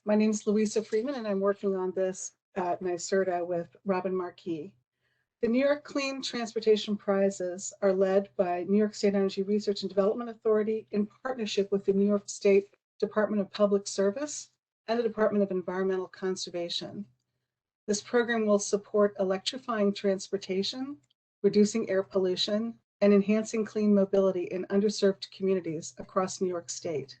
My name is Louisa Freeman, and I'm working on this at NYSERDA with Robin Marquis. The New York Clean Transportation Prizes are led by New York State Energy Research and Development Authority in partnership with the New York State Department of Public Service and the Department of Environmental Conservation. This program will support electrifying transportation, reducing air pollution, and enhancing clean mobility in underserved communities across New York State.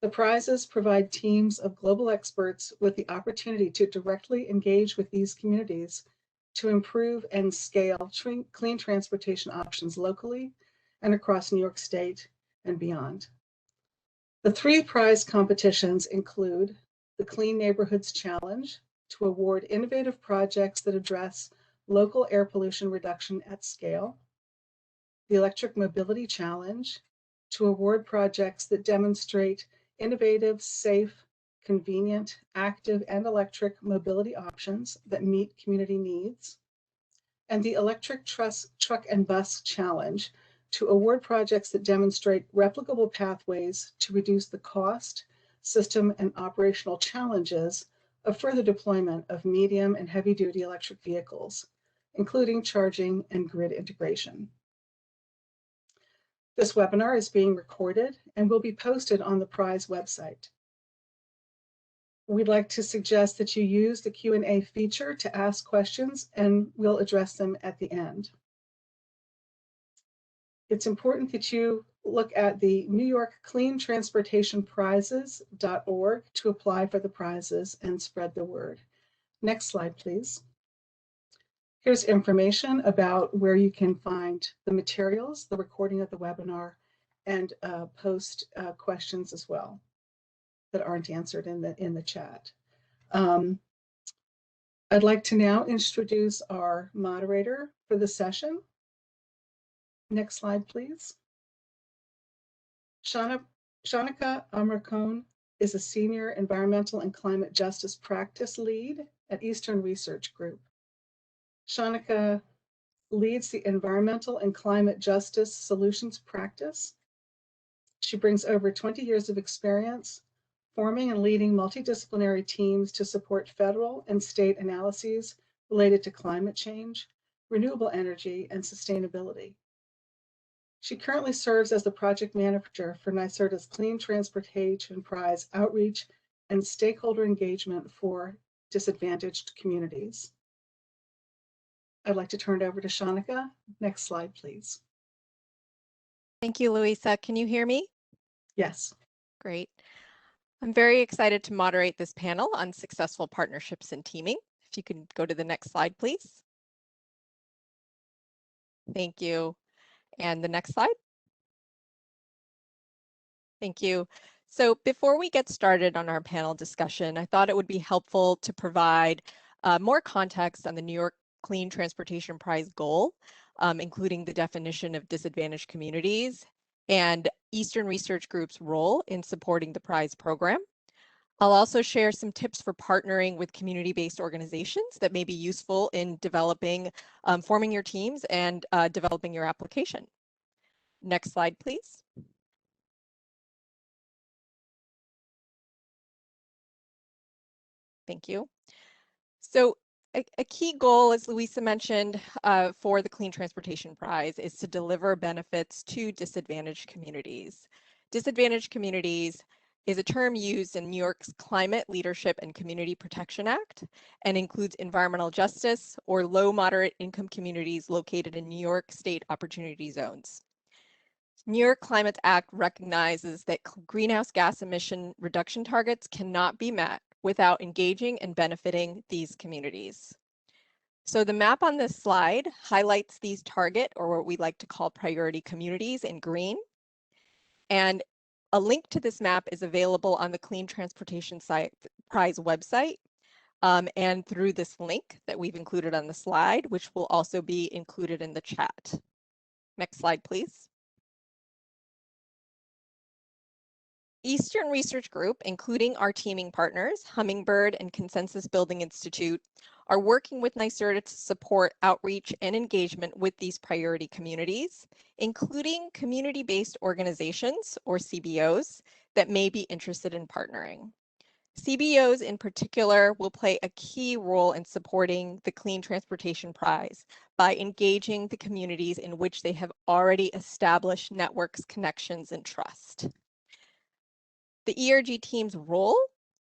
The prizes provide teams of global experts with the opportunity to directly engage with these communities to improve and scale clean transportation options locally and across New York State and beyond. The 3 prize competitions include the Clean Neighborhoods Challenge to award innovative projects that address local air pollution reduction at scale, the Electric Mobility Challenge to award projects that demonstrate innovative, safe, convenient, active, and electric mobility options that meet community needs, and the Electric Truck and Bus Challenge to award projects that demonstrate replicable pathways to reduce the cost, system, and operational challenges of further deployment of medium and heavy-duty electric vehicles, including charging and grid integration. This webinar is being recorded and will be posted on the prize website. We'd like to suggest that you use the Q&A feature to ask questions, and we'll address them at the end. It's important that you look at the New York Clean Transportation Prizes.org to apply for the prizes and spread the word. Next slide, please. Here's information about where you can find the materials, the recording of the webinar, and post questions as well that aren't answered in the chat. I'd like to now introduce our moderator for the session. Next slide, please. Shanika Amarcone is a senior environmental and climate justice practice lead at Eastern Research Group. Shanika leads the Environmental and Climate Justice Solutions practice. She brings over 20 years of experience forming and leading multidisciplinary teams to support federal and state analyses related to climate change, renewable energy, and sustainability. She currently serves as the project manager for NYSERDA's Clean Transportation Prize outreach and stakeholder engagement for disadvantaged communities. I'd like to turn it over to Shanika. Next slide, please. Thank you, Louisa. Can you hear me? Yes. Great. I'm very excited to moderate this panel on successful partnerships and teaming. If you can go to the next slide, please. Thank you. And the next slide. Thank you. So before we get started on our panel discussion, I thought it would be helpful to provide more context on the New York Clean Transportation Prize goal, including the definition of disadvantaged communities and Eastern Research Group's role in supporting the prize program. I'll also share some tips for partnering with community-based organizations that may be useful in developing, forming your teams and developing your application. Next slide, please. Thank you. So a key goal, as Louisa mentioned, for the Clean Transportation Prize is to deliver benefits to disadvantaged communities. Disadvantaged communities is a term used in New York's Climate Leadership and Community Protection Act and includes environmental justice or low moderate income communities located in New York State Opportunity Zones. New York Climate Act recognizes that greenhouse gas emission reduction targets cannot be met without engaging and benefiting these communities. So the map on this slide highlights these target, or what we like to call priority communities, in green. And a link to this map is available on the Clean Transportation Prize website and through this link that we've included on the slide, which will also be included in the chat. Next slide, please. Eastern Research Group, including our teaming partners, Hummingbird and Consensus Building Institute, are working with NYSERDA to support outreach and engagement with these priority communities, including community-based organizations, or CBOs, that may be interested in partnering. CBOs in particular will play a key role in supporting the Clean Transportation Prize by engaging the communities in which they have already established networks, connections, and trust. The ERG team's role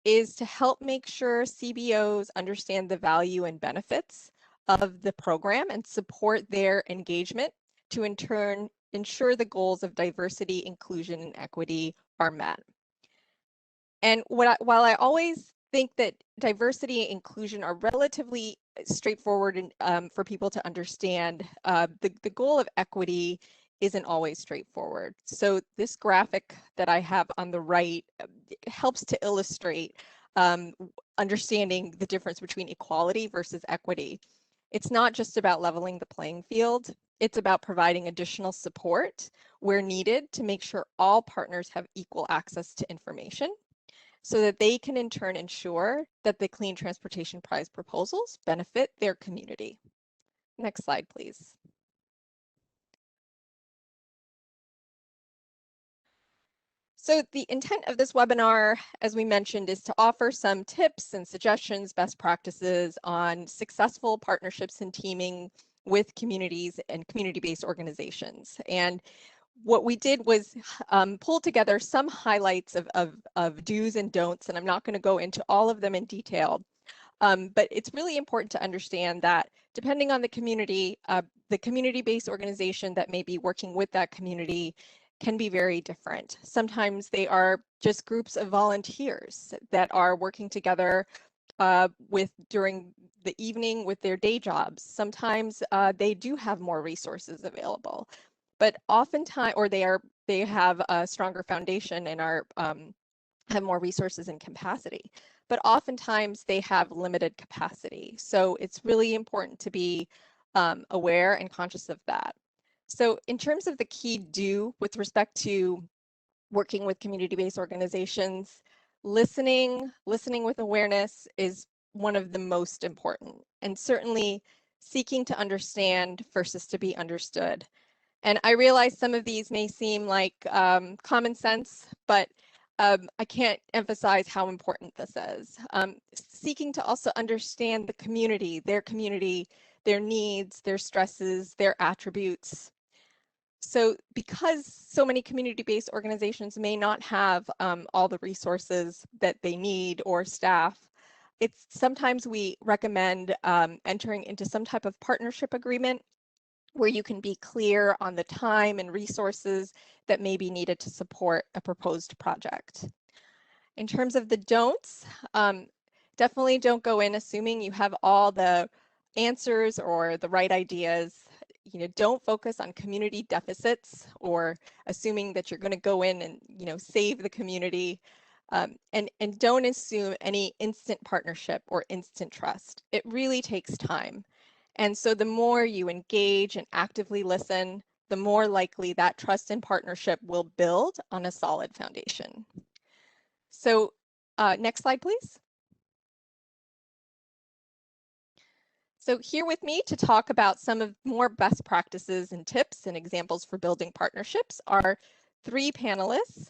is to help make sure CBOs understand the value and benefits of the program and support their engagement to in turn ensure the goals of diversity, inclusion, and equity are met. And while I always think that diversity and inclusion are relatively straightforward and for people to understand, the goal of equity isn't always straightforward. So this graphic that I have on the right helps to illustrate understanding the difference between equality versus equity. It's not just about leveling the playing field. It's about providing additional support where needed to make sure all partners have equal access to information, so that they can in turn ensure that the Clean Transportation Prize proposals benefit their community. Next slide, please. So the intent of this webinar, as we mentioned, is to offer some tips and suggestions, best practices on successful partnerships and teaming with communities and community-based organizations. And what we did was pull together some highlights of do's and don'ts, and I'm not going to go into all of them in detail, but it's really important to understand that depending on the community-based organization that may be working with that community can be very different. Sometimes they are just groups of volunteers that are working together during the evening with their day jobs. Sometimes they do have more resources available, but oftentimes, or they have a stronger foundation and are have more resources and capacity, but oftentimes they have limited capacity. So it's really important to be aware and conscious of that. So in terms of the key do with respect to working with community-based organizations, listening with awareness is one of the most important, and certainly seeking to understand versus to be understood. And I realize some of these may seem like common sense, but I can't emphasize how important this is. Seeking to also understand the community, their needs, their stresses, their attributes. So because so many community-based organizations may not have all the resources that they need or staff, it's sometimes we recommend entering into some type of partnership agreement where you can be clear on the time and resources that may be needed to support a proposed project. In terms of the don'ts, definitely don't go in assuming you have all the answers or the right ideas. You know, don't focus on community deficits or assuming that you're going to go in and, you know, save the community. And don't assume any instant partnership or instant trust. It really takes time. And so the more you engage and actively listen, the more likely that trust and partnership will build on a solid foundation. So next slide, please. So here with me to talk about some of more best practices and tips and examples for building partnerships are three panelists.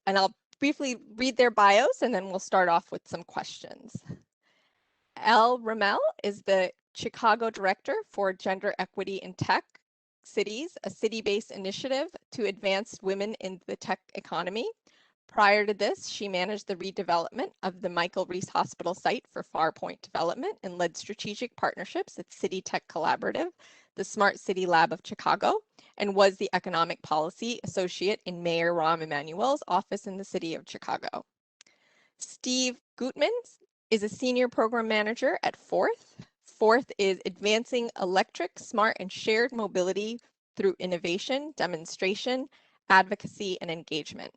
And I'll briefly read their bios and then we'll start off with some questions. Elle Ramel is the Chicago Director for Gender Equity in Tech Cities, a city-based initiative to advance women in the tech economy. Prior to this, she managed the redevelopment of the Michael Reese Hospital site for Farpoint Development and led strategic partnerships at City Tech Collaborative, the Smart City Lab of Chicago, and was the Economic Policy Associate in Mayor Rahm Emanuel's office in the city of Chicago. Steve Gutman is a Senior Program Manager at Forth. Forth is advancing electric, smart, and shared mobility through innovation, demonstration, advocacy, and engagement.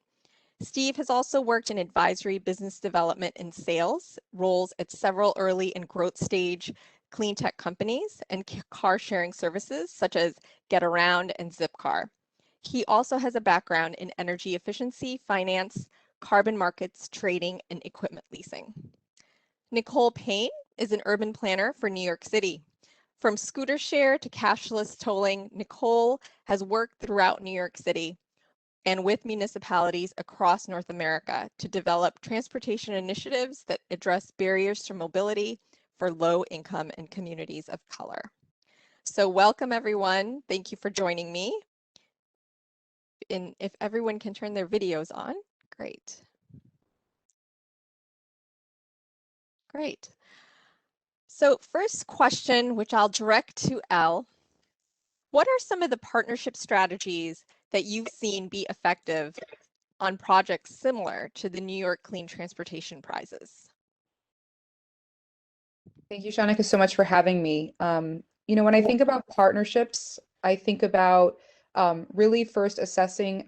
Steve has also worked in advisory, business development, and sales roles at several early and growth stage clean tech companies and car sharing services such as GetAround and Zipcar. He also has a background in energy efficiency, finance, carbon markets, trading, and equipment leasing. Nicole Payne is an urban planner for New York City. From scooter share to cashless tolling, Nicole has worked throughout New York City. and with municipalities across North America to develop transportation initiatives that address barriers to mobility for low income and communities of color. So welcome everyone. Thank you for joining me. And if everyone can turn their videos on, great. Great. So first question, which I'll direct to Elle. What are some of the partnership strategies that you've seen be effective on projects similar to the New York Clean Transportation Prizes? Thank you, Shanika, so much for having me. When I think about partnerships, I think about really first assessing,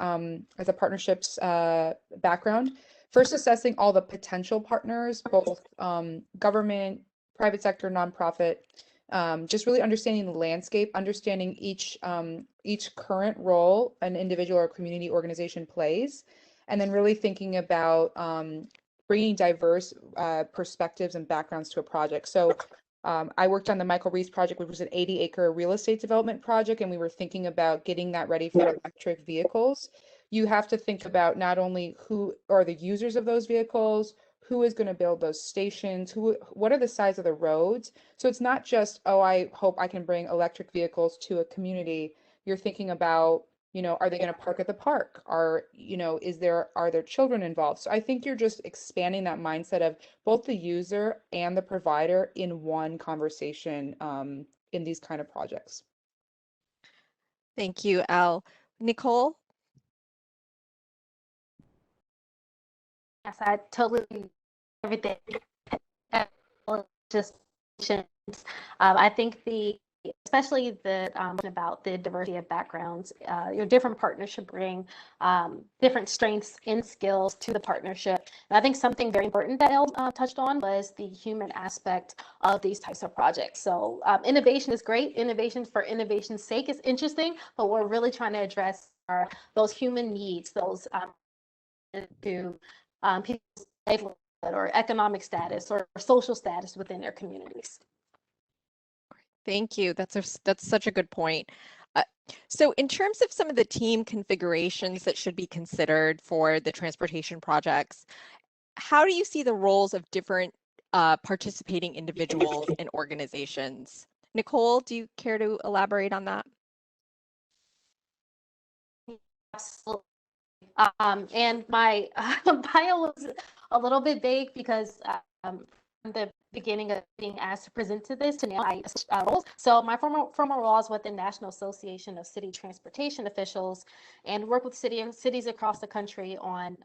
as a partnerships background, first assessing all the potential partners, both government, private sector, nonprofit, just really understanding the landscape, understanding each current role an individual or community organization plays, and then really thinking about bringing diverse perspectives and backgrounds to a project. So I worked on the Michael Reese project, which was an 80-acre real estate development project, and we were thinking about getting that ready for electric vehicles. You have to think about not only who are the users of those vehicles, who is going to build those stations, what are the size of the roads. So it's not just, oh, I hope I can bring electric vehicles to a community. You're thinking about, are they going to park at the park? Are there children involved? So I think you're just expanding that mindset of both the user and the provider in one conversation in these kind of projects. Thank you, Elle. Nicole? Yes, I totally everything. Just I think especially about the diversity of backgrounds, your different partners should bring different strengths and skills to the partnership. And I think something very important that Elle touched on was the human aspect of these types of projects. So innovation is great. Innovation for innovation's sake is interesting, but we're really trying to address those human needs, those to people's livelihood or economic status or social status within their communities. Thank you. That's such a good point. So in terms of some of the team configurations that should be considered for the transportation projects, how do you see the roles of different participating individuals and organizations? Nicole, do you care to elaborate on that? Absolutely. And my bio was a little bit vague because from the beginning of being asked to present to this to now roles. So my former roles with the National Association of City Transportation Officials and work with cities across the country on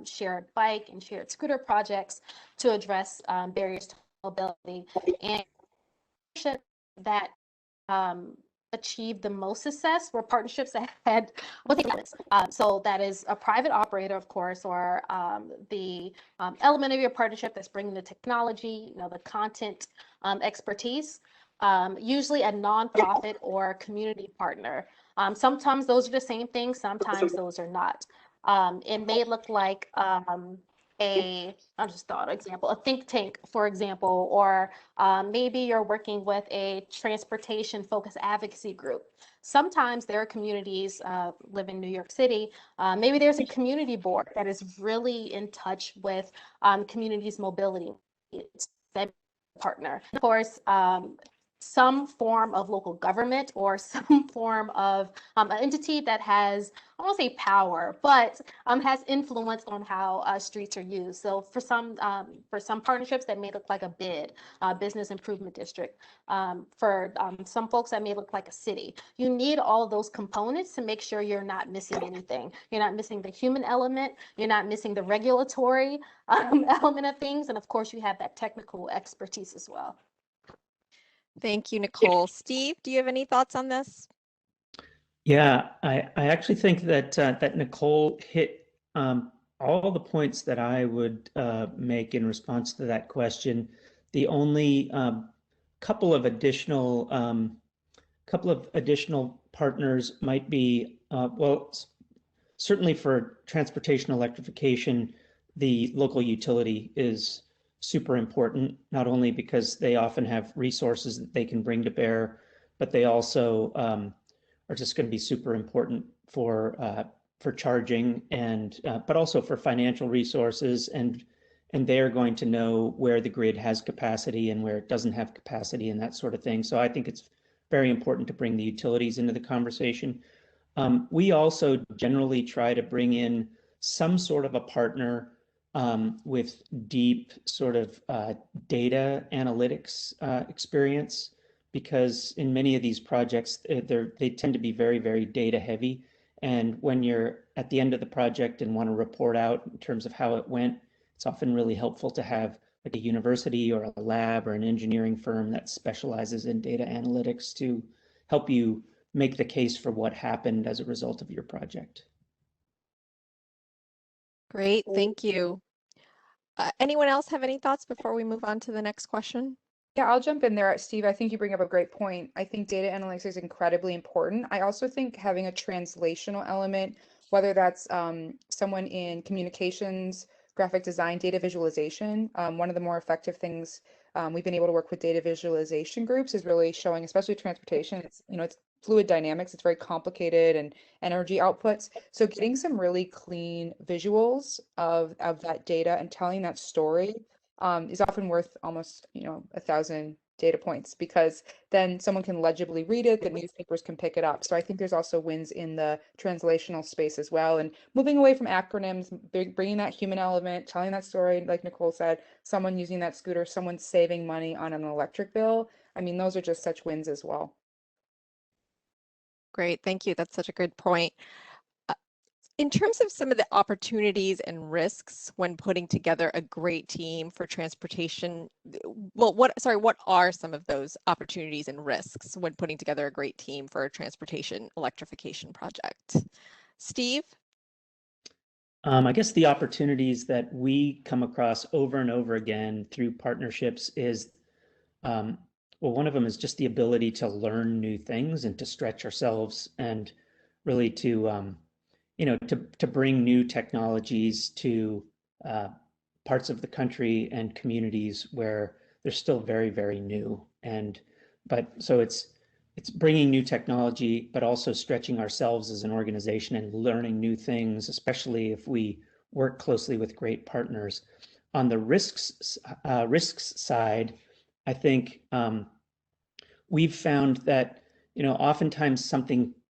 shared bike and shared scooter projects to address barriers to mobility and that achieved the most success were partnerships that had so that is a private operator, of course, or the element of your partnership that's bringing the technology, the content expertise, usually a nonprofit or community partner. Sometimes those are the same thing, sometimes those are not. It may look like a think tank, for example, or maybe you're working with a transportation focused advocacy group. Sometimes there are communities live in New York City. Maybe there's a community board that is really in touch with communities' mobility partner. Of course, some form of local government or some form of an entity that has, I won't say power, but has influence on how streets are used. So for some partnerships that may look like a BID, business improvement district. For some folks that may look like a city. You need all of those components to make sure you're not missing anything. You're not missing the human element. You're not missing the regulatory element of things. And of course, you have that technical expertise as well. Thank you, Nicole. Steve, do you have any thoughts on this? Yeah, I actually think that Nicole hit all the points that I would make in response to that question. The only couple of additional partners might be certainly for transportation electrification, the local utility is super important, not only because they often have resources that they can bring to bear, but they also are just going to be super important for charging, and but also for financial resources, and they're going to know where the grid has capacity and where it doesn't have capacity and that sort of thing. So I think it's very important to bring the utilities into the conversation. We also generally try to bring in some sort of a partner with deep sort of data analytics experience, because in many of these projects, they tend to be very, very data heavy. And when you're at the end of the project and want to report out in terms of how it went, it's often really helpful to have like a university or a lab or an engineering firm that specializes in data analytics to help you make the case for what happened as a result of your project. Great, thank you. Anyone else have any thoughts before we move on to the next question? Yeah, I'll jump in there, Steve. I think you bring up a great point. I think data analytics is incredibly important. I also think having a translational element, whether that's someone in communications, graphic design, data visualization, one of the more effective things we've been able to work with data visualization groups is really showing, especially transportation, it's, it's fluid dynamics, it's very complicated, and energy outputs. So getting some really clean visuals of that data and telling that story is often worth almost 1,000 data points, because then someone can legibly read it, the newspapers can pick it up. So I think there's also wins in the translational space as well, and moving away from acronyms, bringing that human element, telling that story, like Nicole said, someone using that scooter, someone saving money on an electric bill. I mean, those are just such wins as well. Great, thank you. That's such a good point. In terms of some of the opportunities and risks when putting together a great team for transportation, well, what are some of those opportunities and risks when putting together a great team for a transportation electrification project? Steve? I guess the opportunities that we come across over and over again through partnerships is, well, one of them is just the ability to learn new things and to stretch ourselves, and really to to bring new technologies to parts of the country and communities where they're still very, very new. But so it's bringing new technology, but also stretching ourselves as an organization and learning new things, especially if we work closely with great partners. On the risks side, I think we've found that oftentimes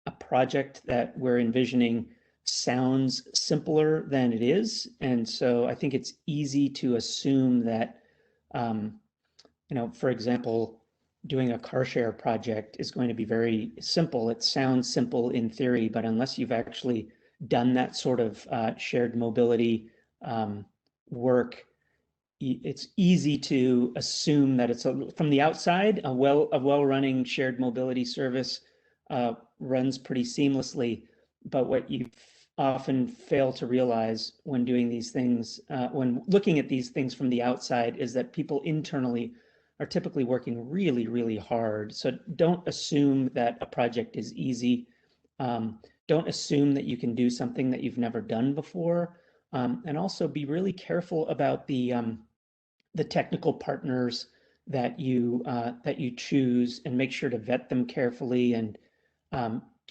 a project that we're envisioning sounds simpler than it is. And so I think it's easy to assume that, for example, doing a car share project is going to be very simple. It sounds simple in theory, but unless you've actually done that sort of shared mobility work, it's easy to assume that it's from the outside, a well-running shared mobility service runs pretty seamlessly. But what you often fail to realize when doing these things, when looking at these things from the outside, is that people internally are typically working really, really hard. So don't assume that a project is easy. Don't assume that you can do something that you've never done before. And also be really careful about the technical partners that you choose, and make sure to vet them carefully and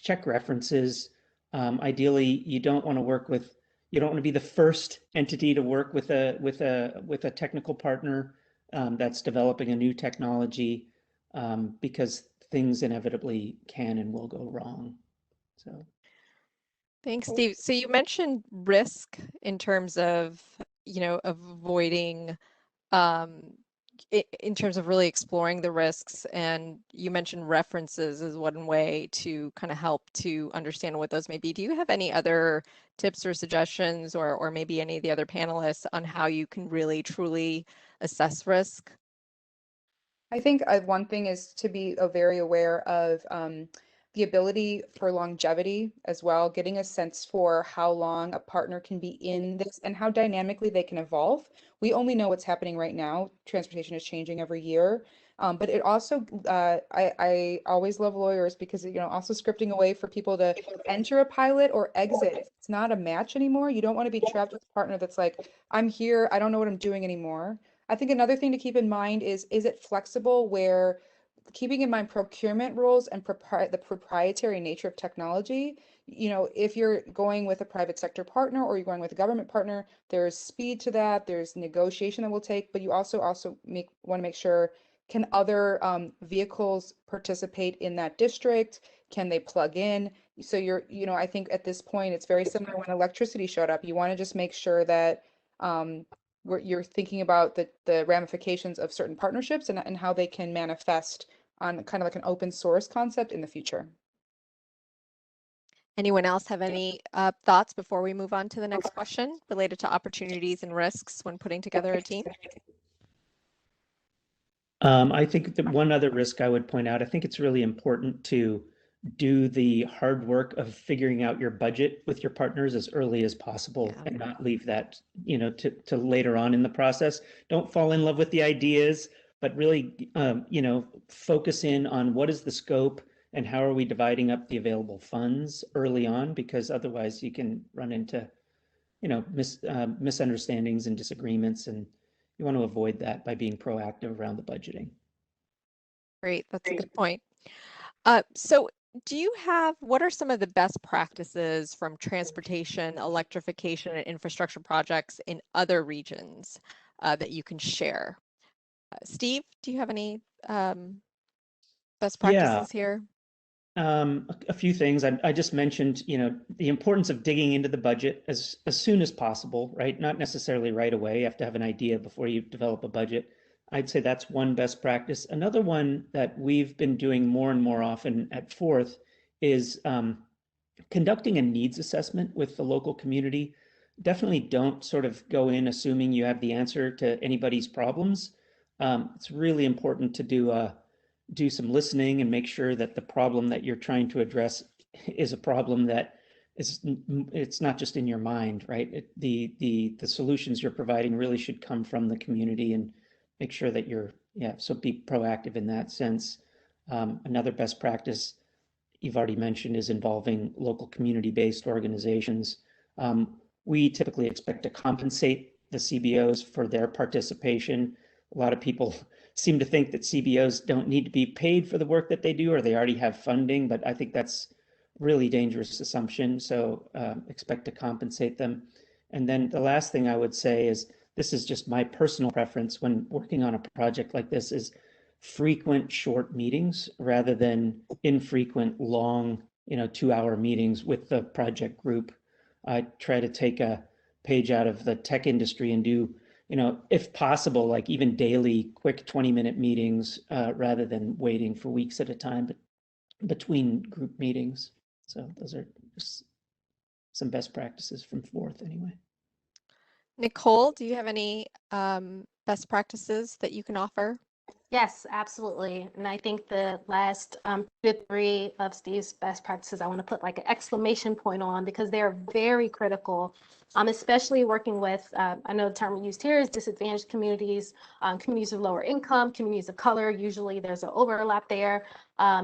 check references. Ideally, you don't want to be the first entity to work with a technical partner that's developing a new technology, because things inevitably can and will go wrong. So. Thanks, Steve. So you mentioned risk in terms of, avoiding, in terms of really exploring the risks, and you mentioned references as one way to kind of help to understand what those may be. Do you have any other tips or suggestions, or maybe any of the other panelists, on how you can really truly assess risk? I think one thing is to be very aware of the ability for longevity as well, getting a sense for how long a partner can be in this and how dynamically they can evolve. We only know what's happening right now. Transportation is changing every year. But it also, I always love lawyers, because, also scripting a way for people to enter a pilot or exit. If it's not a match anymore, you don't want to be trapped with a partner that's like, I'm here, I don't know what I'm doing anymore. I think another thing to keep in mind is it flexible, where keeping in mind procurement rules and the proprietary nature of technology, you know, if you're going with a private sector partner or you're going with a government partner, there's speed to that, there's negotiation that will take, but you also want to make sure, can other vehicles participate in that district? Can they plug in? So you're, you know, I think at this point, it's very similar when electricity showed up. You want to just make sure that you're thinking about the ramifications of certain partnerships and how they can manifest on kind of like an open source concept in the future. Anyone else have any thoughts before we move on to the next question related to opportunities and risks when putting together a team? I think that one other risk I would point out, I think it's really important to do the hard work of figuring out your budget with your partners as early as possible and not leave that, you know, to later on in the process. Don't fall in love with the ideas, but really, you know, focus in on what is the scope and how are we dividing up the available funds early on, because otherwise you can run into, you know, misunderstandings and disagreements, and you want to avoid that by being proactive around the budgeting. Great, that's a good point. So do you have, what are some of the best practices from transportation, electrification, and infrastructure projects in other regions that you can share? Steve, do you have any best practices here? A few things. I just mentioned, you know, the importance of digging into the budget as soon as possible, right? Not necessarily right away. You have to have an idea before you develop a budget. I'd say that's one best practice. Another one that we've been doing more and more often at Fourth is conducting a needs assessment with the local community. Definitely don't sort of go in assuming you have the answer to anybody's problems. It's really important to do some listening and make sure that the problem that you're trying to address is a problem that it's not just in your mind, right? The solutions you're providing really should come from the community, and make sure that so be proactive in that sense. Another best practice you've already mentioned is involving local community-based organizations. We typically expect to compensate the CBOs for their participation. A lot of people seem to think that CBOs don't need to be paid for the work that they do, or they already have funding, but I think that's a really dangerous assumption. So expect to compensate them. And then the last thing I would say is, this is just my personal preference when working on a project like this, is frequent short meetings rather than infrequent long, 2-hour meetings with the project group. I try to take a page out of the tech industry and do, if possible, like even daily quick 20-minute meetings rather than waiting for weeks at a time between group meetings. So those are just some best practices from Fourth anyway. Nicole, do you have any best practices that you can offer? Yes, absolutely. And I think the last 3 of Steve's best practices, I want to put like an exclamation point on, because they're very critical, especially working with, I know the term used here is disadvantaged communities, communities of lower income, communities of color. Usually there's an overlap there.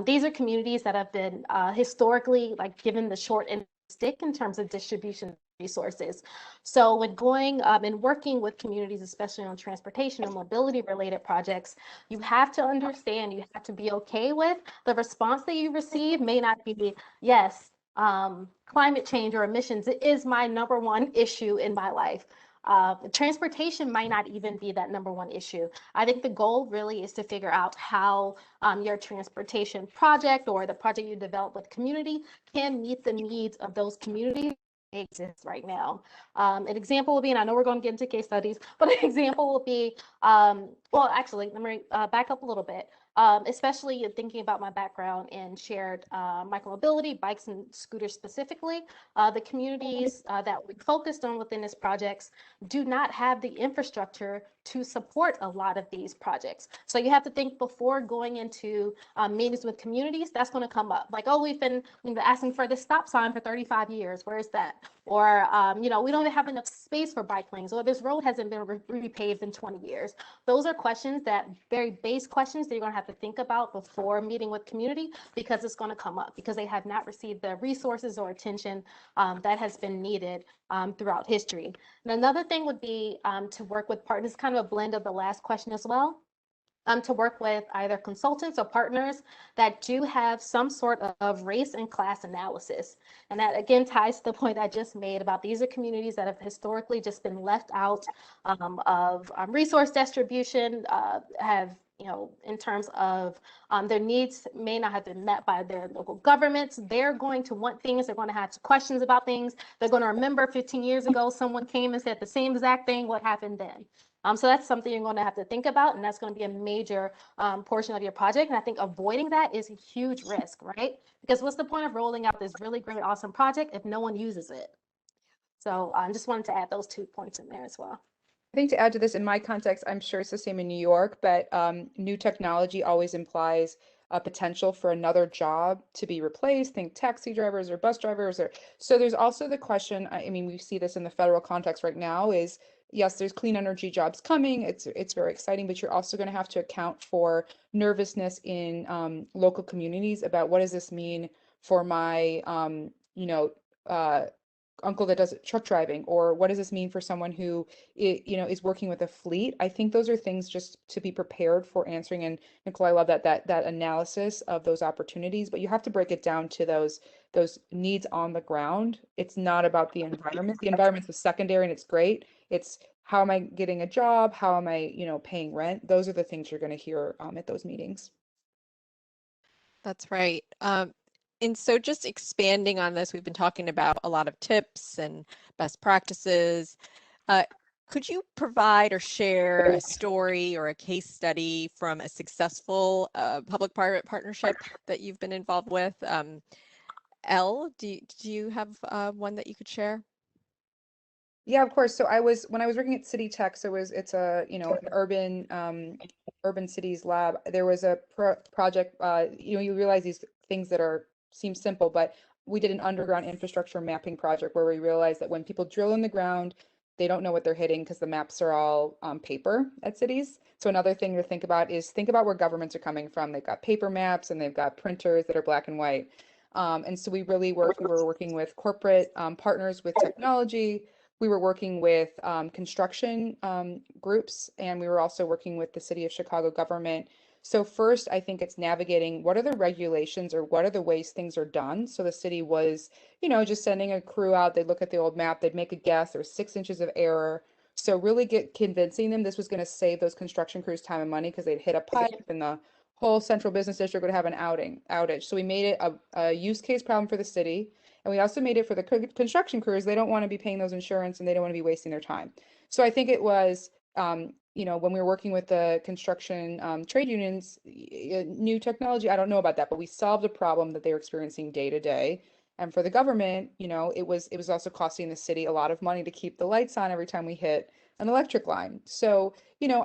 These are communities that have been historically given the short end of the stick in terms of distribution resources. So when going and working with communities, especially on transportation and mobility related projects, you have to understand, you have to be okay with the response that you receive may not be, yes, climate change or emissions is my #1 issue in my life. Transportation might not even be that #1 issue. I think the goal really is to figure out how your transportation project or the project you develop with community can meet the needs of those communities exists right now. An example will be, and I know we're going to get into case studies, but an example will be, well, actually, let me back up a little bit. Especially thinking about my background in shared micromobility, bikes and scooters specifically, the communities that we focused on within this projects do not have the infrastructure to support a lot of these projects. So you have to think before going into meetings with communities, that's going to come up. Like, oh, we've been asking for this stop sign for 35 years. Where is that? Or, we don't have enough space for bike lanes, or this road hasn't been repaved in 20 years. Those are questions that, very base questions that you're going to have to think about before meeting with community, because it's going to come up, because they have not received the resources or attention that has been needed throughout history. And another thing would be to work with partners, kind of a blend of the last question as well. to work with either consultants or partners that do have some sort of race and class analysis. And that again ties to the point I just made about these are communities that have historically just been left out of resource distribution, have, you know, in terms of their needs may not have been met by their local governments. They're going to want things, they're going to have questions about things. They're going to remember 15 years ago, someone came and said the same exact thing, what happened then? So that's something you're going to have to think about, and that's going to be a major portion of your project. And I think avoiding that is a huge risk, right? Because what's the point of rolling out this really great, awesome project if no one uses it? So I just wanted to add those 2 points in there as well. I think to add to this, in my context, I'm sure it's the same in New York, but new technology always implies a potential for another job to be replaced. Think taxi drivers or bus drivers, or so there's also the question. I mean, we see this in the federal context right now. Is yes, there's clean energy jobs coming. It's very exciting, but you're also going to have to account for nervousness in local communities about what does this mean for my uncle that does truck driving, or what does this mean for someone who is working with a fleet. I think those are things just to be prepared for answering. And Nicole, I love that analysis of those opportunities, but you have to break it down to those needs on the ground. It's not about the environment. The environment's the secondary, and it's great. It's how am I getting a job? How am I, paying rent? Those are the things you're going to hear at those meetings. That's right. And so just expanding on this, we've been talking about a lot of tips and best practices. Could you provide or share a story or a case study from a successful public-private partnership that you've been involved with? Elle, do you have one that you could share? Yeah, of course. So when I was working at City Tech, so it's a, an urban cities lab. There was a project, you realize these things that seem simple, but we did an underground infrastructure mapping project where we realized that when people drill in the ground, they don't know what they're hitting because the maps are all on paper at cities. So another thing to think about is think about where governments are coming from. They've got paper maps and they've got printers that are black and white. And so we were working with corporate partners with technology. We were working with construction groups, and we were also working with the City of Chicago government. So first, I think it's navigating what are the regulations or what are the ways things are done. So the city was, just sending a crew out. They'd look at the old map, they'd make a guess. There's 6 inches of error. So really convincing them this was going to save those construction crews time and money because they'd hit a pipe and the whole central business district would have an outage. So we made it a use case problem for the city. And we also made it for the construction crews. They don't want to be paying those insurance and they don't want to be wasting their time. So I think it was, when we were working with the construction trade unions, new technology, I don't know about that, but we solved a problem that they were experiencing day to day. And for the government, it was also costing the city a lot of money to keep the lights on every time we hit an electric line. So,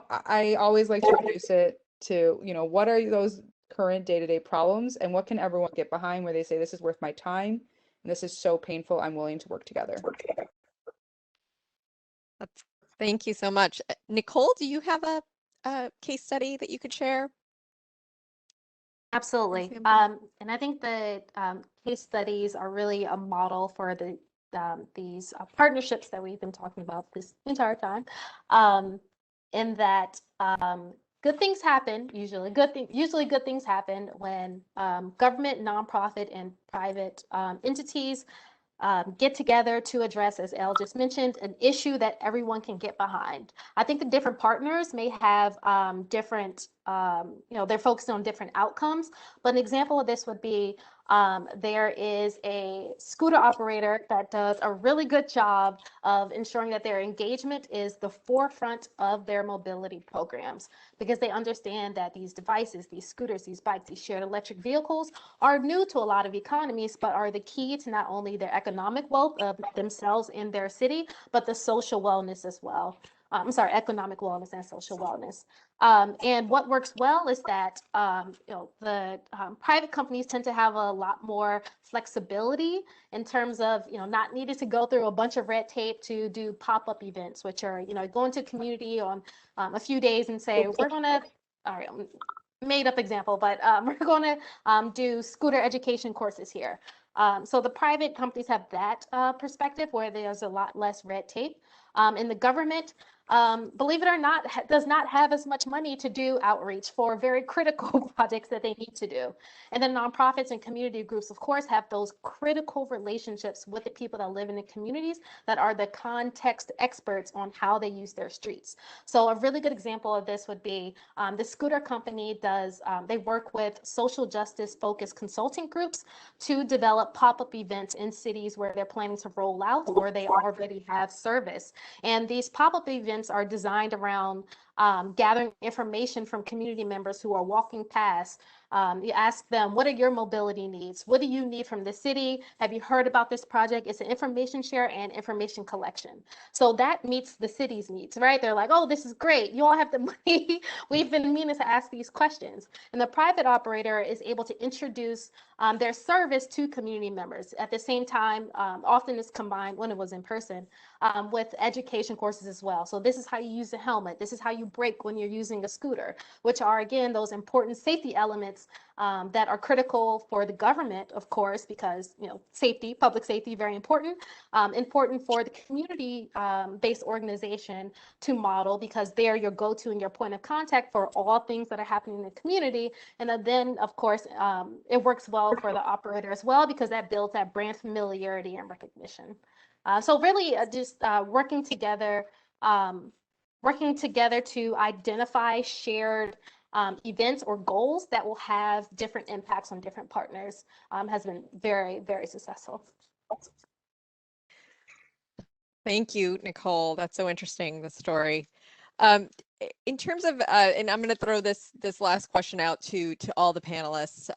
I always like to reduce it to, what are those current day-to-day problems and what can everyone get behind where they say this is worth my time. This is so painful. I'm willing to work together. Thank you so much. Nicole, do you have a case study that you could share? Absolutely. And I think that case studies are really a model for these partnerships that we've been talking about this entire time. In that good things happen, usually good things happen when government, nonprofit, and private entities get together to address, as Elle just mentioned, an issue that everyone can get behind. I think the different partners may have different, they're focused on different outcomes, but an example of this would be there is a scooter operator that does a really good job of ensuring that their engagement is the forefront of their mobility programs, because they understand that these devices, these scooters, these bikes, these shared electric vehicles are new to a lot of economies, but are the key to not only their economic wealth of themselves in their city, but the social wellness as well. Economic wellness and social wellness. And what works well is that the private companies tend to have a lot more flexibility in terms of not needing to go through a bunch of red tape to do pop-up events, which are go into community on a few days and say we're gonna, all right, made up example, but we're gonna do scooter education courses here. So the private companies have that perspective where there's a lot less red tape. In the government, believe it or not, does not have as much money to do outreach for very critical projects that they need to do. And then nonprofits and community groups, of course, have those critical relationships with the people that live in the communities that are the context experts on how they use their streets. So a really good example of this would be the scooter company they work with social justice focused consulting groups to develop pop-up events in cities where they're planning to roll out or they already have service. And these pop-up events are designed around gathering information from community members who are walking past. You ask them, what are your mobility needs? What do you need from the city? Have you heard about this project? It's an information share and information collection. So that meets the city's needs, right? They're like, oh, this is great. You all have the money. We've been meaning to ask these questions. And the private operator is able to introduce their service to community members. At the same time, often it's combined when it was in person with education courses as well. So this is how you use a helmet. This is how you brake when you're using a scooter, which are, again, those important safety elements that are critical for the government, of course, because, you know, safety, public safety, very important. Important for the community-based organization to model, because they're your go-to and your point of contact for all things that are happening in the community. And then, of course, it works well for the operator as well, because that builds that brand familiarity and recognition. So really just working together to identify shared events or goals that will have different impacts on different partners has been very, very successful. Thank you, Nicole. That's so interesting, the story. In terms of, and I'm going to throw this last question out to all the panelists.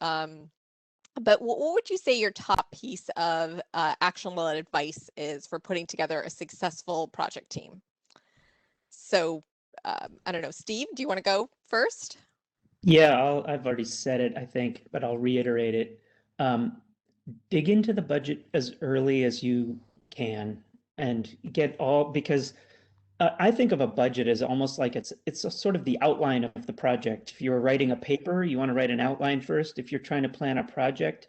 But what would you say your top piece of actionable advice is for putting together a successful project team? So I don't know, Steve, do you want to go first? Yeah, I've already said it, I think, but I'll reiterate it. Dig into the budget as early as you can and get because I think of a budget as almost like it's a sort of the outline of the project. If you're writing a paper, you want to write an outline first. If you're trying to plan a project,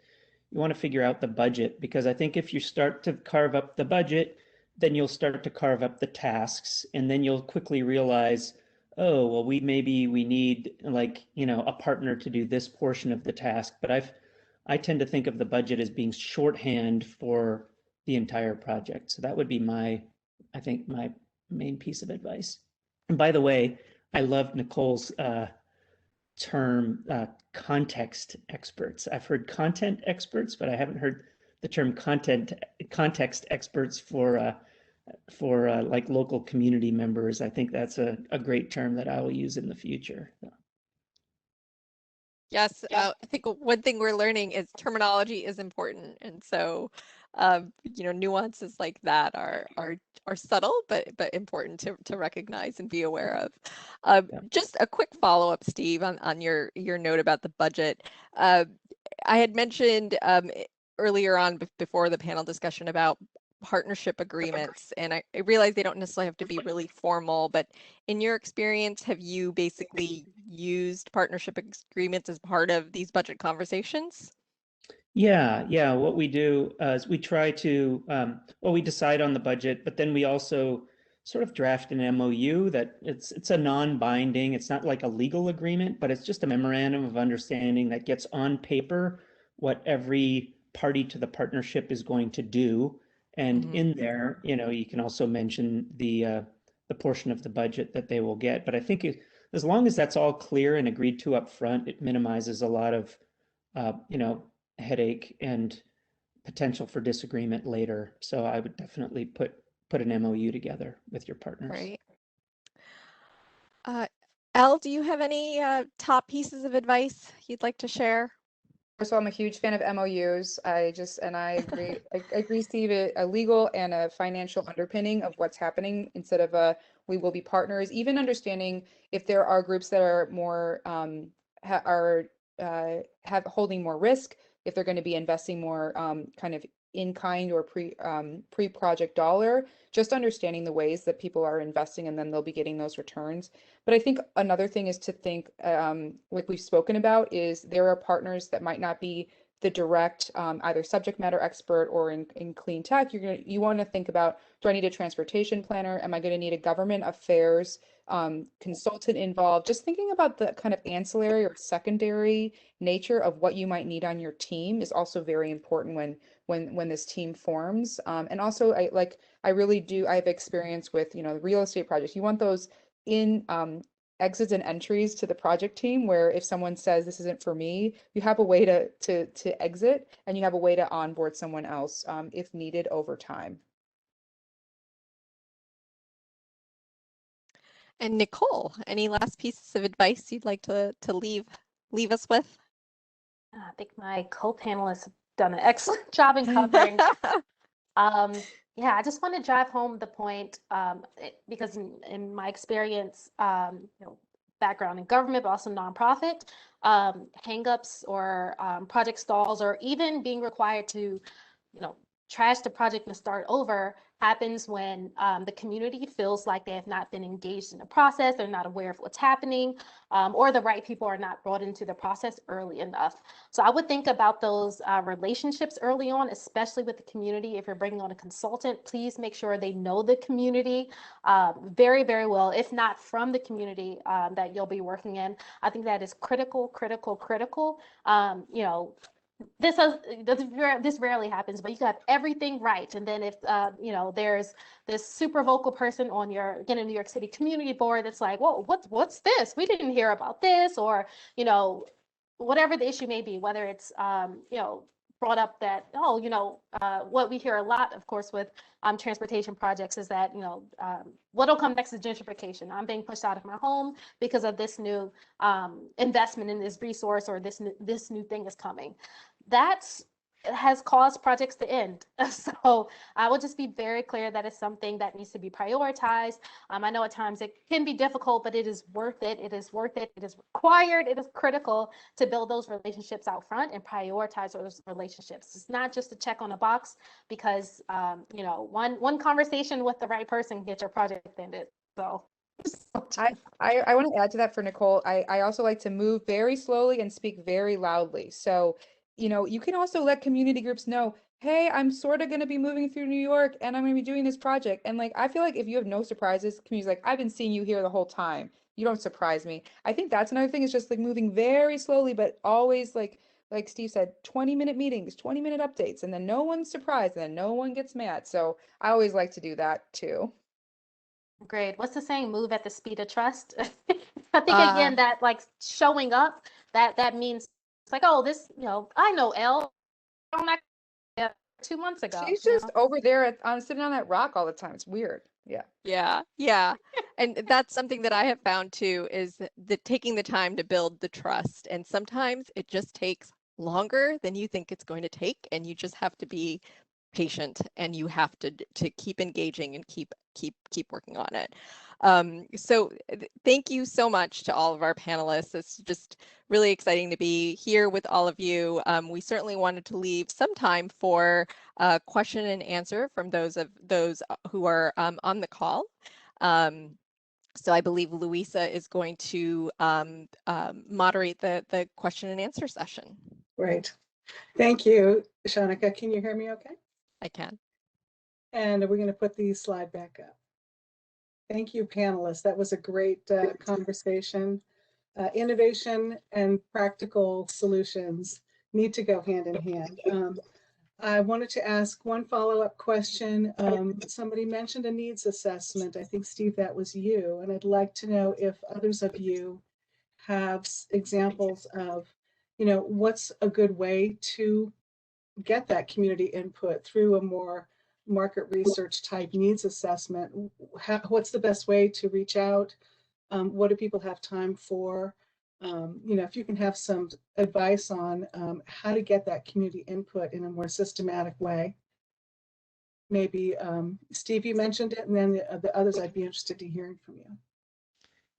you want to figure out the budget, because I think if you start to carve up the budget, then you'll start to carve up the tasks, and then you'll quickly realize, oh, well, we need, like, you know, a partner to do this portion of the task. But I tend to think of the budget as being shorthand for the entire project. So that would be I think my main piece of advice. And by the way, I love Nicole's term context experts. I've heard content experts, but I haven't heard the term context experts for like local community members. I think that's a great term that I will use in the future. Yes, I think one thing we're learning is terminology is important, and so you know, nuances like that are subtle but important to recognize and be aware of. Just a quick follow-up, Steve, on your note about the budget. I had mentioned earlier on before the panel discussion about partnership agreements, and I realize they don't necessarily have to be really formal, but in your experience, have you basically used partnership agreements as part of these budget conversations? Yeah. What we do is we try to, we decide on the budget, but then we also sort of draft an MOU that it's a non-binding, it's not like a legal agreement, but it's just a memorandum of understanding that gets on paper what every party to the partnership is going to do. And in there, you know, you can also mention the portion of the budget that they will get. But I think as long as that's all clear and agreed to up front, it minimizes a lot of, you know, headache and potential for disagreement later. So I would definitely put an MOU together with your partners. Right. Elle, do you have any top pieces of advice you'd like to share? First of all, I'm a huge fan of MOUs. I agree. I agree, Steve. A legal and a financial underpinning of what's happening instead of we will be partners. Even understanding if there are groups that are more holding more risk, if they're going to be investing more kind of in kind or pre-project dollar, just understanding the ways that people are investing and then they'll be getting those returns. But I think another thing is to think, like we've spoken about, is there are partners that might not be the direct either subject matter expert or in clean tech, you want to think about, do I need a transportation planner? Am I going to need a government affairs consultant involved? Just thinking about the kind of ancillary or secondary nature of what you might need on your team is also very important when this team forms. And also I really do, I have experience with, the real estate projects. You want those in exits and entries to the project team, where if someone says this isn't for me, you have a way to exit, and you have a way to onboard someone else if needed over time. And Nicole, any last pieces of advice you'd like to leave us with? I think my co-panelists have done an excellent job in covering. Yeah, I just want to drive home the point, because in my experience, background in government, but also nonprofit, hangups or project stalls, or even being required to, trash the project and start over, happens when the community feels like they have not been engaged in the process, they're not aware of what's happening, or the right people are not brought into the process early enough. So I would think about those relationships early on, especially with the community. If you're bringing on a consultant, please make sure they know the community very, very well, if not from the community that you'll be working in. I think that is critical, critical, critical. This rarely happens, but you got everything right, and then if there's this super vocal person on your New York City community board that's like, whoa, what's this? We didn't hear about this, or whatever the issue may be, whether it's brought up that, what we hear a lot, of course, with transportation projects is that, what'll come next is gentrification. I'm being pushed out of my home because of this new investment in this resource, or this new thing is coming. That has caused projects to end. So I will just be very clear that it's something that needs to be prioritized. I know at times it can be difficult, but it is worth it. It is worth it. It is required. It is critical to build those relationships out front and prioritize those relationships. It's not just a check on a box, because one conversation with the right person can get your project ended. So I want to add to that for Nicole. I also like to move very slowly and speak very loudly. So you can also let community groups know, hey, I'm sort of going to be moving through New York and I'm going to be doing this project. And I feel like if you have no surprises, community's like, I've been seeing you here the whole time. You don't surprise me. I think that's another thing, is just moving very slowly, but always like Steve said, 20-minute meetings, 20-minute updates, and then no one's surprised and then no one gets mad. So I always like to do that too. great. What's the saying? Move at the speed of trust. I think again that showing up, that means it's like, oh, this, I know Elle. I'm not 2 months ago. She's just over there sitting on that rock all the time. It's weird. Yeah. And that's something that I have found too, is that taking the time to build the trust. And sometimes it just takes longer than you think it's going to take, and you just have to be patient, and you have to keep engaging and keep working on it. So thank you so much to all of our panelists. It's just really exciting to be here with all of you. We certainly wanted to leave some time for question and answer from those who are on the call. So I believe Louisa is going to moderate the question and answer session. Great. Thank you, Shanika. Can you hear me okay? I can. And we're going to put the slide back up. Thank you, panelists. That was a great conversation. Innovation and practical solutions need to go hand in hand. I wanted to ask one follow-up question. Somebody mentioned a needs assessment. I think, Steve, that was you. And I'd like to know if others of you have examples of, what's a good way to get that community input through a more market research type needs assessment. What's the best way to reach out? What do people have time for? If you can have some advice on how to get that community input in a more systematic way. Maybe Steve, you mentioned it, and then the others, I'd be interested in hearing from you.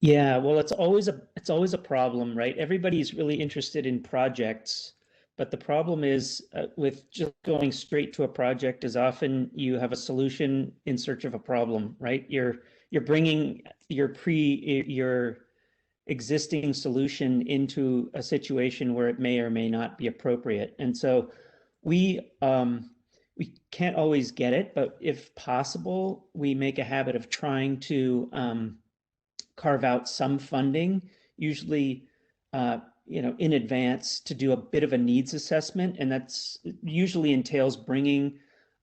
Yeah, well, it's always a problem, right? Everybody's really interested in projects, but the problem is with just going straight to a project is often you have a solution in search of a problem, right? You're bringing your existing solution into a situation where it may or may not be appropriate. And so we can't always get it, but if possible, we make a habit of trying to carve out some funding, usually in advance, to do a bit of a needs assessment. And that's usually entails bringing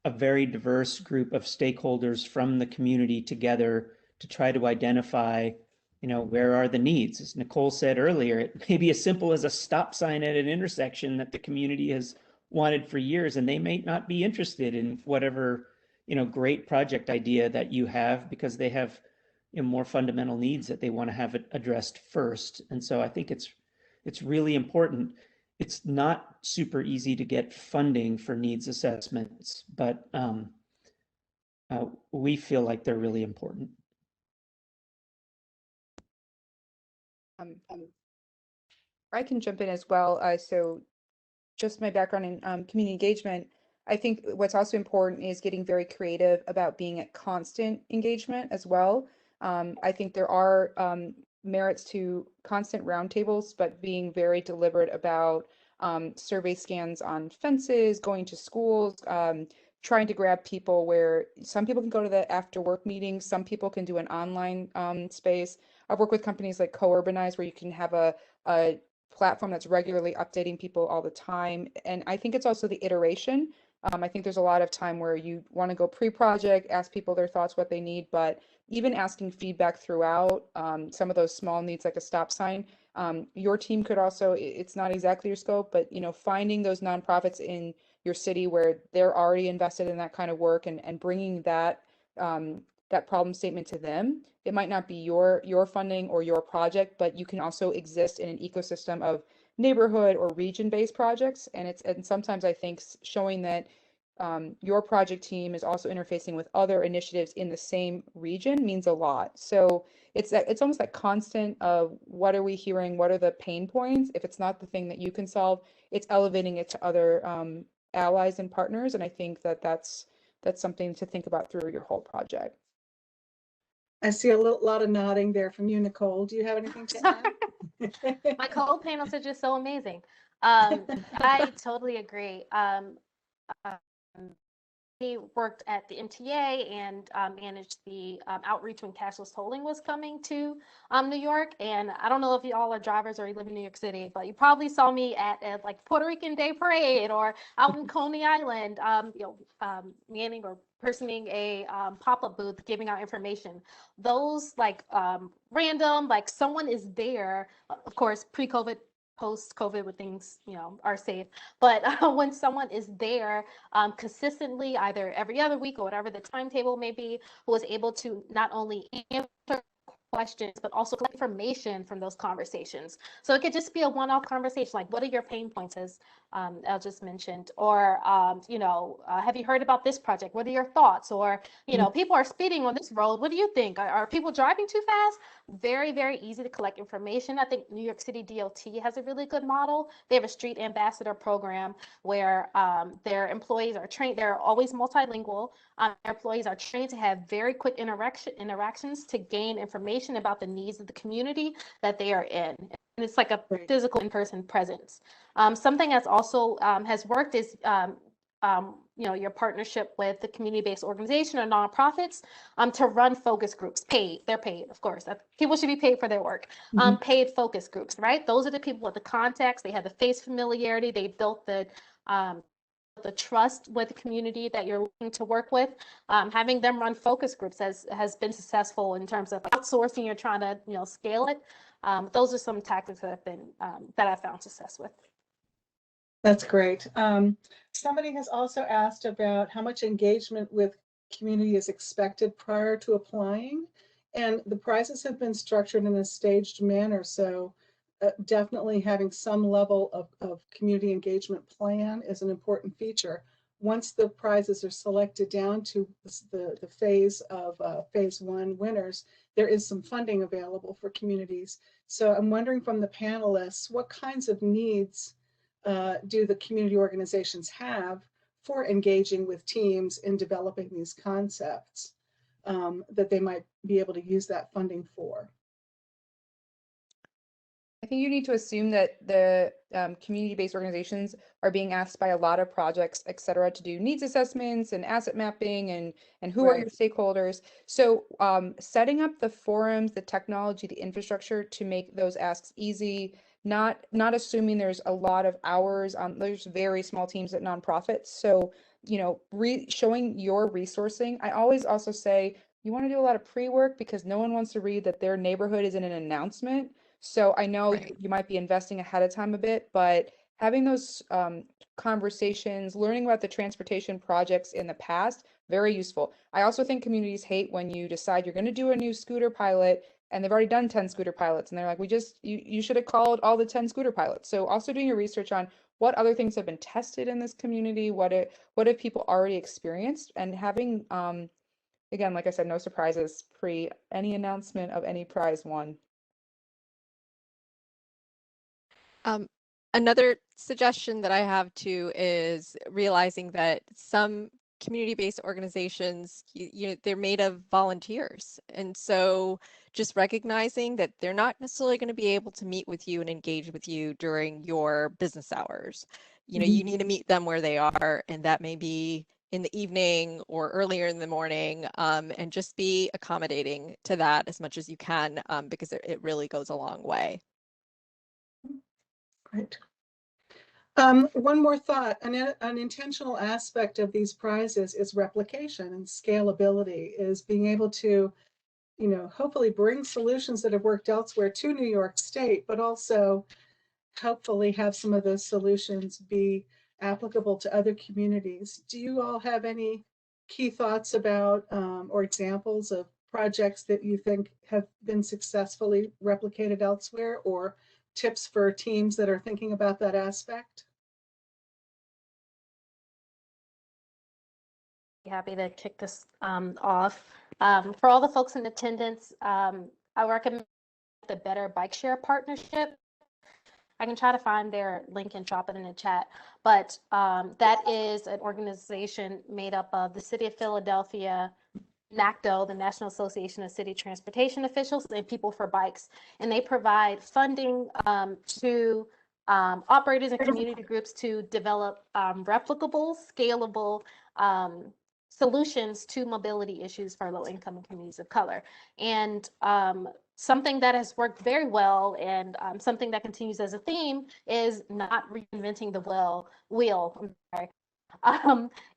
a very diverse group of stakeholders from the community together to try to identify, where are the needs? As Nicole said earlier, it may be as simple as a stop sign at an intersection that the community has wanted for years, and they may not be interested in whatever, great project idea that you have, because they have more fundamental needs that they want to have addressed first. And so I think it's really important. It's not super easy to get funding for needs assessments, but we feel like they're really important. I can jump in as well. So just my background in community engagement, I think what's also important is getting very creative about being at constant engagement as well. I think there are merits to constant roundtables, but being very deliberate about survey scans on fences, going to schools, trying to grab people where some people can go to the after work meetings, some people can do an online space. I've worked with companies like Co-Urbanize, where you can have a platform that's regularly updating people all the time. And I think it's also the iteration. I think there's a lot of time where you want to go pre-project, ask people their thoughts, what they need, but even asking feedback throughout some of those small needs, like a stop sign. Your team could also, it's not exactly your scope, but finding those nonprofits in your city where they're already invested in that kind of work, and bringing that that problem statement to them. It might not be your funding or your project, but you can also exist in an ecosystem of neighborhood or region-based projects. And sometimes I think showing that your project team is also interfacing with other initiatives in the same region means a lot. So it's almost like constant of what are we hearing, what are the pain points. If it's not the thing that you can solve, it's elevating it to other allies and partners. And I think that's something to think about through your whole project. I see a lot of nodding there from you, Nicole. Do you have anything to add? My co-panelists are just so amazing. I totally agree. He worked at the MTA and managed the outreach when cashless tolling was coming to New York. And I don't know if you all are drivers or you live in New York City, but you probably saw me at like Puerto Rican Day Parade or out in Coney Island, manning or personing a pop-up booth, giving out information. Those like random, like someone is there, of course, pre-COVID, post-COVID, when things are safe, but when someone is there consistently, either every other week or whatever the timetable may be, who is able to not only answer questions but also collect information from those conversations. So it could just be a one-off conversation, like what are your pain points, as Elle just mentioned, or have you heard about this project, what are your thoughts, or people are speeding on this road, what do you think, are people driving too fast? Very, very easy to collect information. I think New York City DOT has a really good model. They have a street ambassador program where their employees are trained, they're always multilingual. Their employees are trained to have very quick interactions to gain information about the needs of the community that they are in. And it's like a physical in-person presence. Something that's also has worked is your partnership with the community-based organization or nonprofits to run focus groups. They're paid, of course. People should be paid for their work. Paid focus groups, right? Those are the people with the context. They have the face familiarity. They built the trust with the community that you're looking to work with. Having them run focus groups has been successful in terms of outsourcing. You're trying to scale it. Those are some tactics that have been that I've found success with. That's great. Somebody has also asked about how much engagement with community is expected prior to applying, and the prizes have been structured in a staged manner. So definitely having some level of community engagement plan is an important feature. Once the prizes are selected down to the phase of phase 1 winners, there is some funding available for communities. So I'm wondering from the panelists, what kinds of needs do the community organizations have for engaging with teams in developing these concepts that they might be able to use that funding for? think you need to assume that the community-based organizations are being asked by a lot of projects, et cetera, to do needs assessments and asset mapping and who are your Right. stakeholders. So setting up the forums, the technology, the infrastructure to make those asks easy, not assuming there's a lot of hours. There's very small teams at nonprofits. So, you know, showing your resourcing. I always also say you want to do a lot of pre-work because no one wants to read that their neighborhood is in an announcement. So I know Right. you might be investing ahead of time a bit, but having those conversations, learning about the transportation projects in the past, very useful. I also think communities hate when you decide you're going to do a new scooter pilot and they've already done 10 scooter pilots and they're like, you should have called all the 10 scooter pilots. So also doing your research on what other things have been tested in this community, what have people already experienced, and having again, like I said, no surprises pre any announcement of any prize won. Another suggestion that I have too is realizing that some community-based organizations, you know, they're made of volunteers. And so just recognizing that they're not necessarily going to be able to meet with you and engage with you during your business hours. You know, you need to meet them where they are, and that may be in the evening or earlier in the morning, and just be accommodating to that as much as you can, because it really goes a long way. Right. One more thought, an intentional aspect of these prizes is replication and scalability, is being able to, you know, hopefully bring solutions that have worked elsewhere to New York State, but also hopefully have some of those solutions be applicable to other communities. Do you all have any key thoughts about or examples of projects that you think have been successfully replicated elsewhere, or tips for teams that are thinking about that aspect? Happy to kick this off. For all the folks in attendance, I recommend the Better Bike Share Partnership. I can try to find their link and drop it in the chat. But that is an organization made up of the City of Philadelphia, NACDO, the National Association of City Transportation Officials, and People for Bikes. And they provide funding to operators and community groups to develop replicable, scalable solutions to mobility issues for low-income and communities of color. And something that has worked very well, and something that continues as a theme, is not reinventing the wheel. I'm sorry.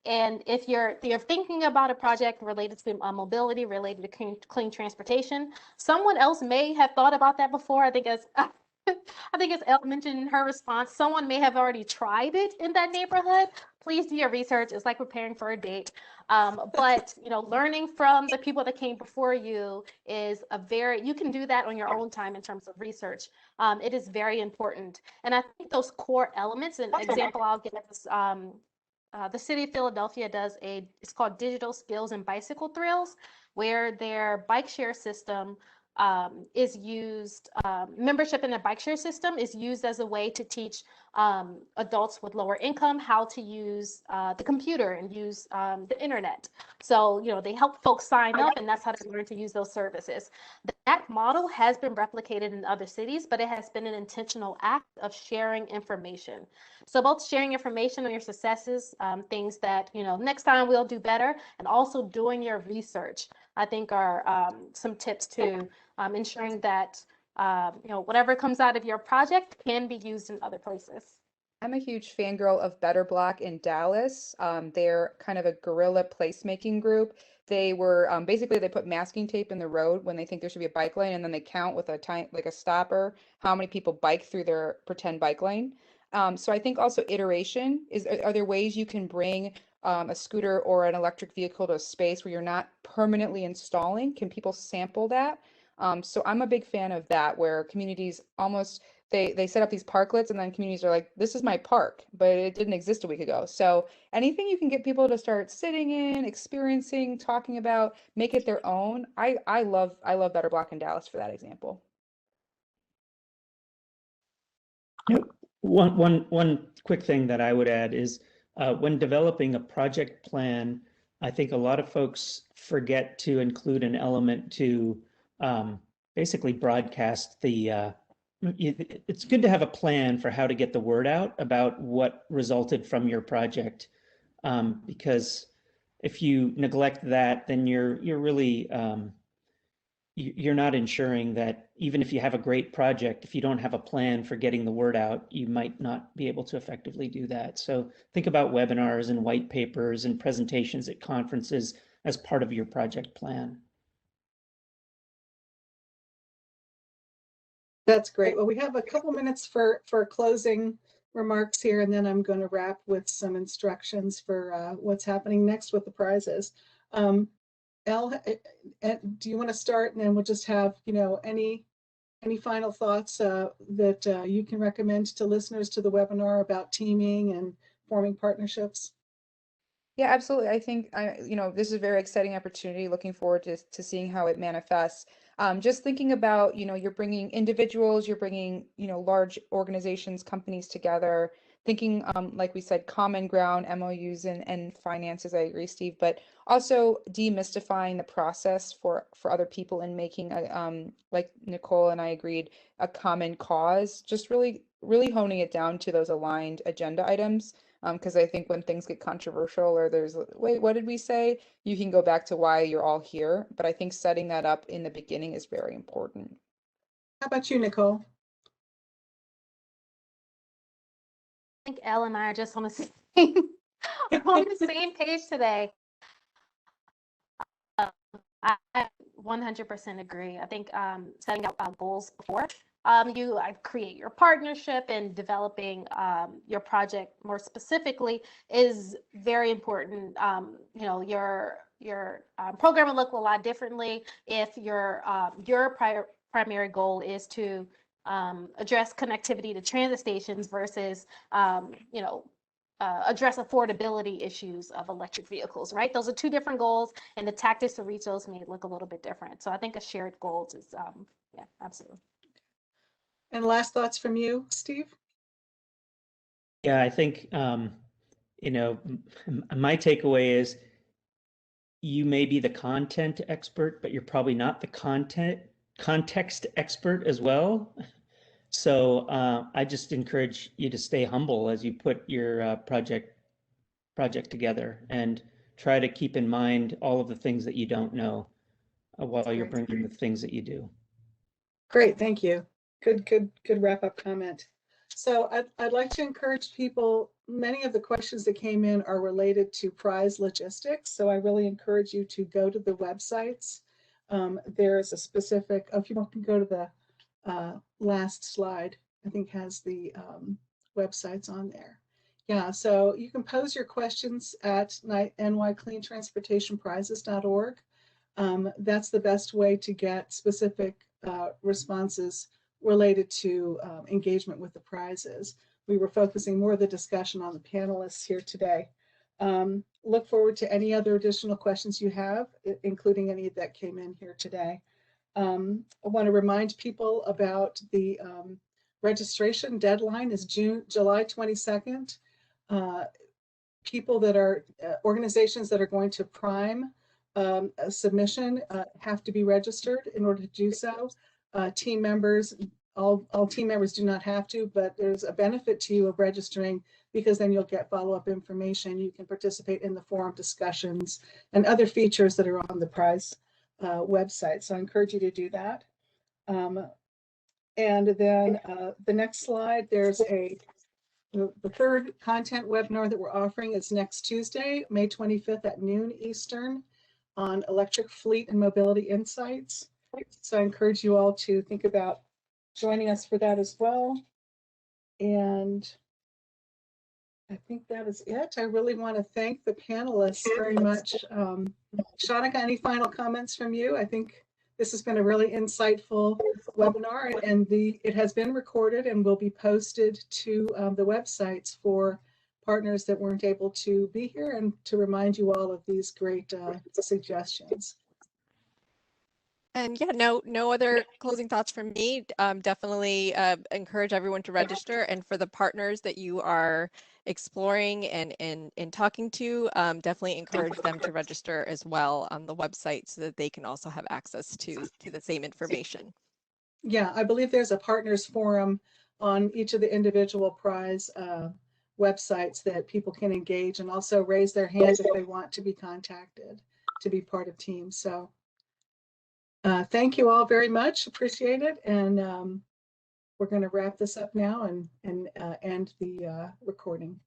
And if you're thinking about a project related to mobility, related to clean transportation, someone else may have thought about that before. I think as Elle mentioned in her response, someone may have already tried it in that neighborhood. Please do your research. It's like preparing for a date. But you know, learning from the people that came before you is you can do that on your own time in terms of research. It is very important. And I think those core elements, an example I'll give is the City of Philadelphia does it's called Digital Skills and Bicycle Thrills, where their bike share system is used, membership in the bike share system is used as a way to teach adults with lower income how to use the computer and use the internet. So, you know, they help folks sign up, and that's how they learn to use those services. That model has been replicated in other cities, but it has been an intentional act of sharing information. So both sharing information on your successes, things that, you know, next time we'll do better, and also doing your research, I think are some tips to ensuring that you know, whatever comes out of your project can be used in other places. I'm a huge fangirl of Better Block in Dallas. They're kind of a guerrilla placemaking group. They were basically they put masking tape in the road when they think there should be a bike lane, and then they count with like a stopper how many people bike through their pretend bike lane. So I think also iteration are there ways you can bring a scooter or an electric vehicle to a space where you're not permanently installing? Can people sample that? So I'm a big fan of that, where communities almost they set up these parklets, and then communities are like, this is my park, but it didn't exist a week ago. So anything you can get people to start sitting in, experiencing, talking about, make it their own. I love Better Block in Dallas for that example. One quick thing that I would add is when developing a project plan, I think a lot of folks forget to include an element to basically broadcast the it's good to have a plan for how to get the word out about what resulted from your project, because if you neglect that, then you're really you're not ensuring that even if you have a great project, if you don't have a plan for getting the word out, you might not be able to effectively do that. So think about webinars and white papers and presentations at conferences as part of your project plan. That's great. Well, we have a couple minutes for closing remarks here, and then I'm going to wrap with some instructions for what's happening next with the prizes. Elle, do you want to start, and then we'll just have, you know, any final thoughts that you can recommend to listeners to the webinar about teaming and forming partnerships? Yeah, absolutely. I think you know, this is a very exciting opportunity. Looking forward to seeing how it manifests. Just thinking about, you know, you're bringing individuals, you're bringing, you know, large organizations, companies together. Thinking, like we said, common ground, MOUs and finances. I agree, Steve. But also demystifying the process for other people and making a, like Nicole and I agreed, a common cause. Just really honing it down to those aligned agenda items. Because I think when things get controversial or there's, wait, what did we say? You can go back to why you're all here. But I think setting that up in the beginning is very important. How about you, Nicole? I think Elle and I are just on the same on the same page today. I 100% agree. I think setting out goals before you create your partnership and developing your project more specifically is very important. You know, your program will look a lot differently if your primary goal is to address connectivity to transit stations versus you know, address affordability issues of electric vehicles, right? Those are two different goals, and the tactics to reach those may look a little bit different. So I think a shared goals is, yeah, absolutely. And last thoughts from you, Steve? Yeah, I think, you know, my takeaway is you may be the content expert, but you're probably not the context expert as well. So I just encourage you to stay humble as you put your project together, and try to keep in mind all of the things that you don't know while you're bringing the things that you do. Great, thank you. Good wrap-up comment. So I'd like to encourage people, many of the questions that came in are related to prize logistics. So I really encourage you to go to the websites. There's a specific, if you can go to the last slide, I think has the websites on there. Yeah, so you can pose your questions at nycleantransportationprizes.org. That's the best way to get specific responses related to engagement with the prizes. We were focusing more of the discussion on the panelists here today. Look forward to any other additional questions you have, including any that came in here today. I want to remind people about the registration deadline is July 22nd. People that are, organizations that are going to prime a submission have to be registered in order to do so. Team members, all team members do not have to, but there's a benefit to you of registering, because then you'll get follow-up information. You can participate in the forum discussions and other features that are on the prize website. So I encourage you to do that. And then the next slide, there's the third content webinar that we're offering is next Tuesday, May 25th at noon Eastern, on electric fleet and mobility insights. So I encourage you all to think about joining us for that as well. And I think that is it. I really want to thank the panelists very much. Shanika, any final comments from you? I think this has been a really insightful webinar, and it has been recorded and will be posted to the websites for partners that weren't able to be here, and to remind you all of these great suggestions. And yeah, no other closing thoughts from me. Definitely encourage everyone to register, and for the partners that you are exploring and talking to, definitely encourage them to register as well on the website, so that they can also have access to the same information. Yeah, I believe there's a partners forum on each of the individual prize websites that people can engage and also raise their hand if they want to be contacted to be part of teams. So thank you all very much. Appreciate it. And we're going to wrap this up now and end the recording.